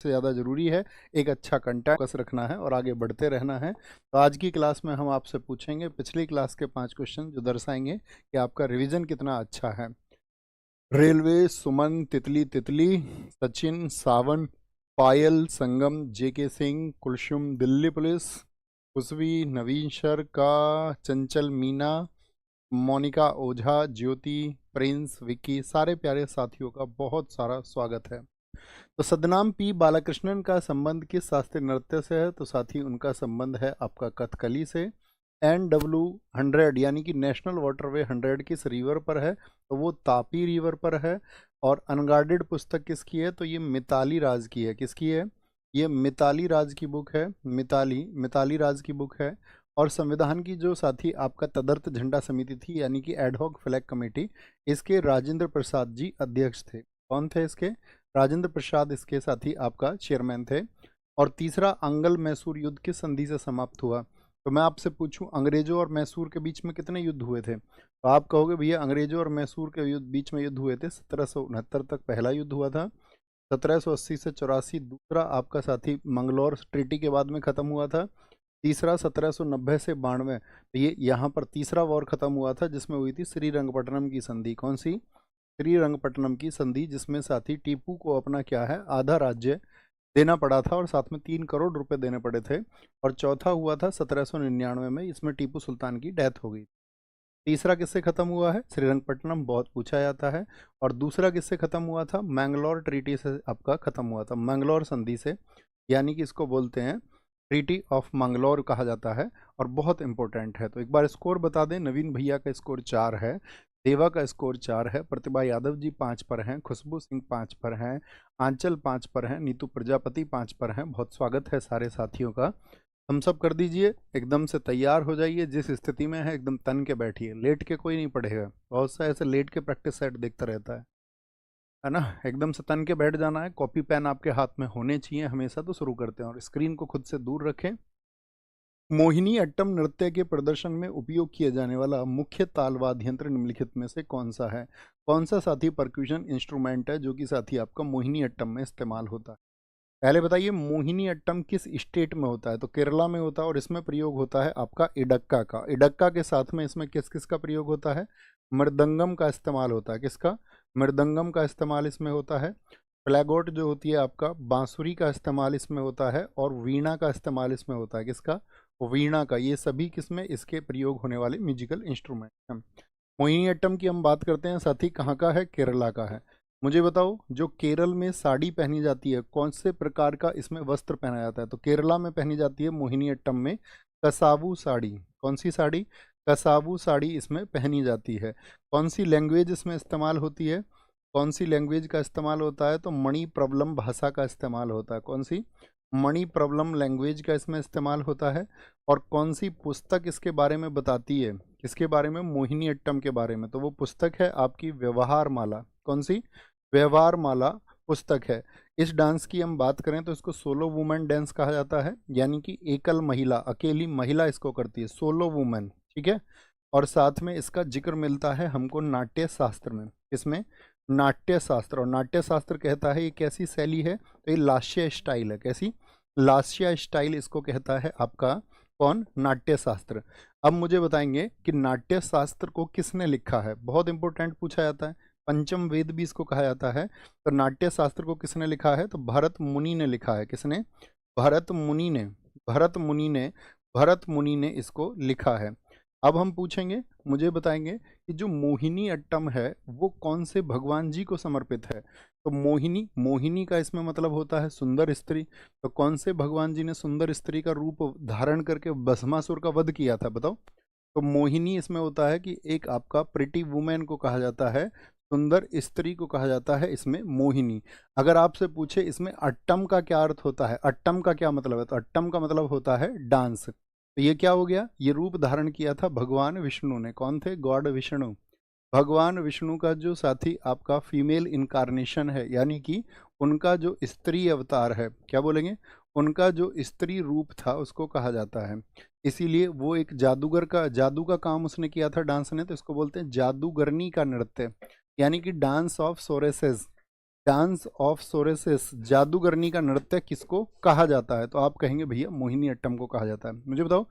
से ज़्यादा ज़रूरी है एक अच्छा कंटेंट फोकस रखना है और आगे बढ़ते रहना है। तो आज की क्लास में हम आपसे पूछेंगे पिछली क्लास के 5 क्वेश्चन जो दर्शाएंगे कि आपका रिवीजन कितना अच्छा है। रेलवे, सुमन, तितली तितली, सचिन, सावन, पायल, संगम, जेके सिंह, कुलसुम, दिल्ली पुलिस, खुशवी, नवीन शर का, चंचल, मीना, मोनिका ओझा, ज्योति, प्रिंस, विक्की, सारे प्यारे साथियों का बहुत सारा स्वागत है। तो सदनाम पी बालाकृष्णन का संबंध किस शास्त्रीय नृत्य से है? तो साथी उनका संबंध है आपका कथकली से। NW100 यानी कि नेशनल वाटरवे 100 किस रिवर पर है? तो वो तापी रिवर पर है। और अनगार्डेड पुस्तक किसकी है? तो ये मिताली राज की है। किसकी है? ये मिताली राज की बुक है। मिताली राज की बुक है। और संविधान की जो साथी आपका तदर्थ झंडा समिति थी यानी कि एडहॉक फ्लैग कमेटी, इसके राजेंद्र प्रसाद जी अध्यक्ष थे। कौन थे इसके? राजेंद्र प्रसाद इसके साथी आपका चेयरमैन थे। और तीसरा, अंगल मैसूर युद्ध किस संधि से समाप्त हुआ? तो मैं आपसे पूछूं अंग्रेजों और मैसूर के बीच में कितने युद्ध हुए थे? तो आप कहोगे भैया अंग्रेजों और मैसूर के युद्ध बीच में युद्ध हुए थे 1769 तक पहला युद्ध हुआ था। 1780 से 84 दूसरा आपका साथी मंगलौर ट्रीटी के बाद में खत्म हुआ था। तीसरा 1790 से 92, तो ये यहाँ पर तीसरा वॉर खत्म हुआ था जिसमें हुई थी श्रीरंगपट्टनम की संधि। कौन सी? श्रीरंगपट्टनम की संधि, जिसमें साथी टीपू को अपना क्या है आधा राज्य देना पड़ा था और साथ में 3 करोड़ रुपए देने पड़े थे। और चौथा हुआ था 1799 में, इसमें टीपू सुल्तान की डेथ हो गई। तीसरा किससे खत्म हुआ है? श्रीरंगपट्टनम, बहुत पूछा जाता है। और दूसरा किससे खत्म हुआ था? मैंगलोर ट्रीटी से आपका खत्म हुआ था, मैंगलोर संधि से, यानी कि इसको बोलते हैं ट्रीटी ऑफ मंगलौर कहा जाता है और बहुत इंपॉर्टेंट है। तो एक बार स्कोर बता दें। नवीन भैया का स्कोर 4 है, देवा का स्कोर 4 है, प्रतिभा यादव जी 5 पर हैं, खुशबू सिंह 5 पर हैं, आंचल 5 पर हैं, नीतू प्रजापति 5 पर हैं। बहुत स्वागत है सारे साथियों का। हम सब कर दीजिए, एकदम से तैयार हो जाइए। जिस स्थिति में है एकदम तन के बैठिए, लेट के कोई नहीं पढ़ेगा। बहुत सा ऐसे लेट के प्रैक्टिस सेट देखता रहता है ना। एकदम से तन के बैठ जाना है। कॉपी पेन आपके हाथ में होने चाहिए हमेशा। तो शुरू करते हैं और स्क्रीन को खुद से दूर रखें। मोहिनी अट्टम नृत्य के प्रदर्शन में उपयोग किया जाने वाला मुख्य ताल वाद्य यंत्र निम्नलिखित में से कौन सा है? कौन सा साथी परक्यूशन इंस्ट्रूमेंट है जो कि साथी आपका मोहिनी अट्टम में इस्तेमाल होता है? पहले बताइए मोहिनी अट्टम किस स्टेट में होता है? तो केरला में होता है और इसमें प्रयोग होता है आपका इडक्का का। इडक्का के साथ में इसमें किस किस का प्रयोग होता है? मृदंगम का इस्तेमाल होता है। किसका? मृदंगम का इस्तेमाल इसमें होता है। फ्लैगोट जो होती है आपका, बांसुरी का इस्तेमाल इसमें होता है। और वीणा का इस्तेमाल इसमें होता है। किसका? वीणा का। ये सभी किसमें इसके प्रयोग होने वाले म्यूजिकल इंस्ट्रूमेंट हैं। मोहिनीअट्टम की हम बात करते हैं साथी, कहाँ का है? केरला का है। मुझे बताओ, जो केरल में साड़ी पहनी जाती है, कौन से प्रकार का इसमें वस्त्र पहना जाता है? तो केरला में पहनी जाती है मोहिनीअट्टम में कसावू साड़ी। कौन सी साड़ी? कसावू साड़ी इसमें पहनी जाती है। कौन सी लैंग्वेज इसमें इस्तेमाल होती है? कौन सी लैंग्वेज का इस्तेमाल होता है? तो मणि प्रबलम भाषा का इस्तेमाल होता है। कौन सी? मणि प्रबलम लैंग्वेज का इसमें इस्तेमाल होता है। और कौन सी पुस्तक इसके बारे में बताती है? किसके बारे में? मोहिनीअट्टम के बारे में। तो वो पुस्तक है आपकी व्यवहार माला। कौन सी? व्यवहार माला पुस्तक है। इस डांस की हम बात करें तो इसको सोलो वुमेन डांस कहा जाता है, यानी कि एकल महिला, अकेली महिला इसको करती है, सोलो वुमेन। ठीक है। और साथ में इसका जिक्र मिलता है हमको नाट्य शास्त्र में। इसमें नाट्य शास्त्र, और नाट्य शास्त्र कहता है ये कैसी शैली है? तो ये लास्य स्टाइल है। कैसी? लास्य स्टाइल इसको कहता है आपका कौन? नाट्य शास्त्र। अब मुझे बताएंगे कि नाट्य शास्त्र को किसने लिखा है? बहुत इंपॉर्टेंट पूछा जाता है। पंचम वेद भी इसको कहा जाता है। तो नाट्य शास्त्र को किसने लिखा है? तो भरत मुनि ने लिखा है। किसने? भरत मुनि ने। भरत मुनि ने। भरत मुनि ने इसको लिखा है। अब हम पूछेंगे, मुझे बताएंगे कि जो मोहिनी अट्टम है वो कौन से भगवान जी को समर्पित है? तो मोहिनी, मोहिनी का इसमें मतलब होता है सुंदर स्त्री। तो कौन से भगवान जी ने सुंदर स्त्री का रूप धारण करके भस्मासुर का वध किया था? बताओ। तो मोहिनी इसमें होता है कि एक आपका प्रिटी वुमेन को कहा जाता है, सुंदर स्त्री को कहा जाता है इसमें मोहिनी। अगर आपसे पूछे इसमें अट्टम का क्या अर्थ होता है, अट्टम का क्या मतलब है, तो अट्टम का मतलब होता है डांस। तो ये क्या हो गया? ये रूप धारण किया था भगवान विष्णु ने। कौन थे? गॉड विष्णु। भगवान विष्णु का जो साथी आपका फीमेल इनकारनेशन है, यानी कि उनका जो स्त्री अवतार है, क्या बोलेंगे? उनका जो स्त्री रूप था उसको कहा जाता है। इसीलिए वो एक जादूगर का, जादू का काम उसने किया था डांस ने, तो इसको बोलते हैं जादूगरनी का नृत्य, यानी कि dance of sorceresses. Dance of sorceresses, जादूगरनी का नृत्य किसको कहा जाता है? तो आप कहेंगे भैया मोहिनी अट्टम को कहा जाता है। मुझे बताओ,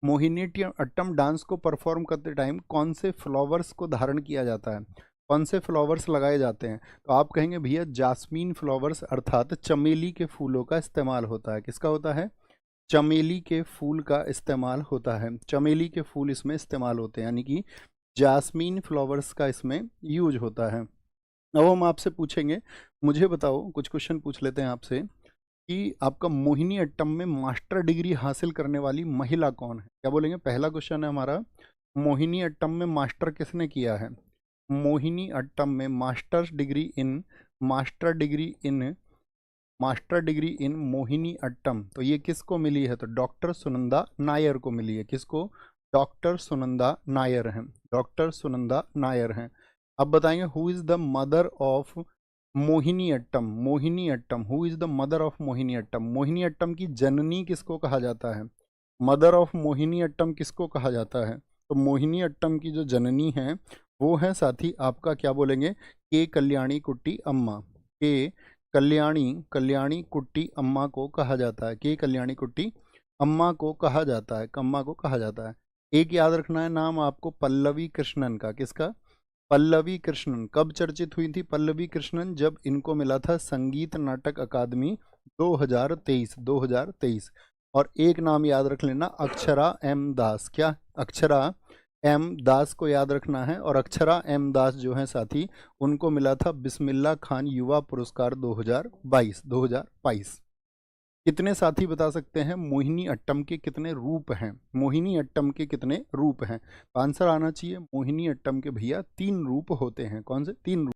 मोहिनी अट्टम डांस को परफॉर्म करते टाइम कौन से फ्लावर्स को धारण किया जाता है, कौन से फ्लावर्स लगाए जाते हैं? तो आप कहेंगे भैया जास्मीन फ्लावर्स अर्थात चमेली के फूलों का इस्तेमाल होता है। किसका होता है? चमेली के फूल का इस्तेमाल होता है। चमेली के फूल इसमें इस्तेमाल होते हैं, यानी कि जास्मीन फ्लावर्स का इसमें यूज होता है। अब हम आपसे पूछेंगे, मुझे बताओ, कुछ क्वेश्चन पूछ लेते हैं आपसे कि आपका मोहिनी अट्टम में मास्टर डिग्री हासिल करने वाली महिला कौन है? क्या बोलेंगे? पहला क्वेश्चन है हमारा, मोहिनी अट्टम में मास्टर किसने किया है? मोहिनी अट्टम में master degree in Mohini Attam, तो ये किसको मिली है? तो डॉक्टर सुनंदा नायर को मिली है। किसको? डॉक्टर सुनंदा नायर हैं। डॉक्टर सुनंदा नायर हैं। अब बताएंगे, who is the mother of Mohiniyattam? Mohiniyattam, who is the mother of Mohiniyattam? Mohiniyattam की जननी किसको कहा जाता है? मदर ऑफ मोहिनी अट्टम किसको कहा जाता है? तो मोहिनी अट्टम की जो जननी है वो है साथी आपका, क्या बोलेंगे, के कल्याणी कुट्टी अम्मा। के कल्याणी कुट्टी अम्मा को कहा जाता है। के कल्याणी कुट्टी अम्मा को कहा जाता है, अम्मा को कहा जाता है। एक याद रखना है नाम आपको, पल्लवी कृष्णन का। किसका? पल्लवी कृष्णन। कब चर्चित हुई थी पल्लवी कृष्णन? जब इनको मिला था संगीत नाटक अकादमी 2023। और एक नाम याद रख लेना, अक्षरा एम दास। क्या? अक्षरा एम दास को याद रखना है। और अक्षरा एम दास जो है साथी, उनको मिला था बिस्मिल्लाह खान युवा पुरस्कार 2022। कितने साथी बता सकते हैं मोहिनी अट्टम के कितने रूप हैं? मोहिनी अट्टम के कितने रूप हैं? तो आंसर आना चाहिए, मोहिनी अट्टम के भैया 3 रूप होते हैं। कौन से 3 रूप?